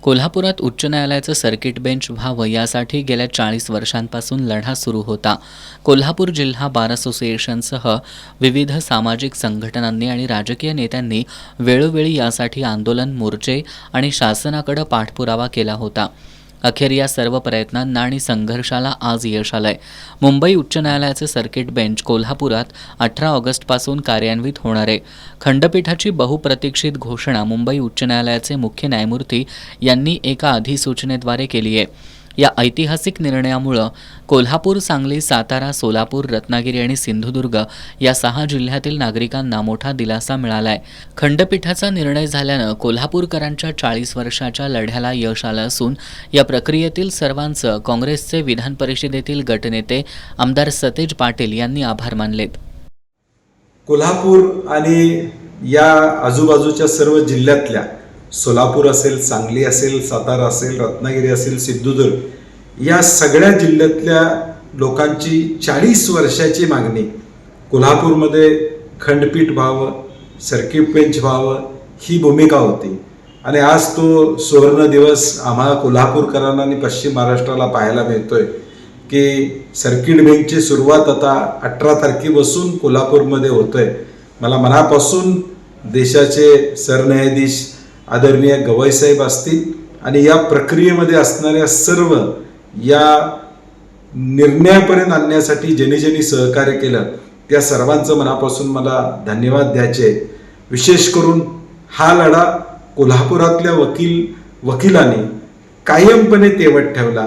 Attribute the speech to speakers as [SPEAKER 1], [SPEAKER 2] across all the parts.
[SPEAKER 1] कोल्हापुरात उच्च न्यायालयाचं सर्किट बेंच व्हावं यासाठी गेल्या 40 वर्षांपासून लढा सुरू होता. कोल्हापूर जिल्हा बार असोसिएशनसह विविध सामाजिक संघटनांनी आणि राजकीय नेत्यांनी वेळोवेळी यासाठी आंदोलन, मोर्चे आणि शासनाकडे पाठपुरावा केला होता. अखेर या सर्व प्रयत्नांना आणि संघर्षाला आज यश आलंय. मुंबई उच्च न्यायालयाचे सर्किट बेंच कोल्हापुरात 18 ऑगस्टपासून कार्यान्वित होणार आहे. खंडपीठाची बहुप्रतीक्षित घोषणा मुंबई उच्च न्यायालयाचे मुख्य न्यायमूर्ती यांनी एका अधिसूचनेद्वारे केली आहे. या ऐतिहासिक निर्णयामुळे कोल्हापूर, सांगली, सातारा, सोलापूर, रत्नागिरी आणि सिंधुदुर्ग या 6 जिल्ह्यातील नागरिकांना मोठा दिलासा मिळालाय. खंडपीठाचा निर्णय झाल्यानं कोल्हापूरकरांच्या 40 वर्षाच्या लढ्याला यश आलं असून या प्रक्रियेतील सर्वांचं काँग्रेसचे विधान परिषदेतील गटनेते आमदार सतेज पाटील यांनी आभार मानलेत.
[SPEAKER 2] कोल्हापूर आणि या आजूबाजूच्या सर्व जिल्ह्यातल्या सोलापूर असेल, सांगली असेल, सातारा असेल, रत्नागिरी असेल, सिंधुदुर्ग या सगळ्या जिल्ह्यातल्या लोकांची 40 वर्षाची मागणी कोल्हापूरमध्ये खंडपीठ व्हावं, सर्किट बेंच व्हावं ही भूमिका होती. आणि आज तो सुवर्ण दिवस आम्हाला कोल्हापूरकरांना आणि पश्चिम महाराष्ट्राला पाहायला मिळतोय की सर्किट बेंचची सुरुवात आता 18 तारखेपासून कोल्हापूरमध्ये होतोय. मला मनापासून देशाचे सरन्यायाधीश आदरणीय गवईसाहेब असतील आणि या प्रक्रियेमध्ये असणाऱ्या सर्व या निर्णयापर्यंत आणण्यासाठी ज्यांनी सहकार्य केलं त्या सर्वांचं मनापासून मला धन्यवाद द्यायचे. विशेष करून हा लढा कोल्हापुरातल्या वकिलांनी कायमपणे तेवत ठेवला.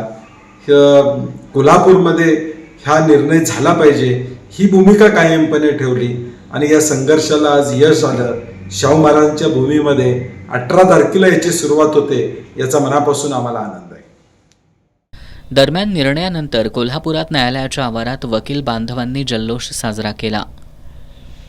[SPEAKER 2] कोल्हापूरमध्ये हा निर्णय झाला पाहिजे ही भूमिका कायमपणे ठेवली आणि या संघर्षाला आज यश आलं. शाहू महाराजांच्या भूमीमध्ये 18 तारखेला याची सुरुवात होते याचा मनापासून आम्हाला आनंद आहे.
[SPEAKER 1] दरम्यान निर्णयानंतर कोल्हापुरात न्यायालयाच्या आवारात वकील बांधवांनी जल्लोष साजरा केला.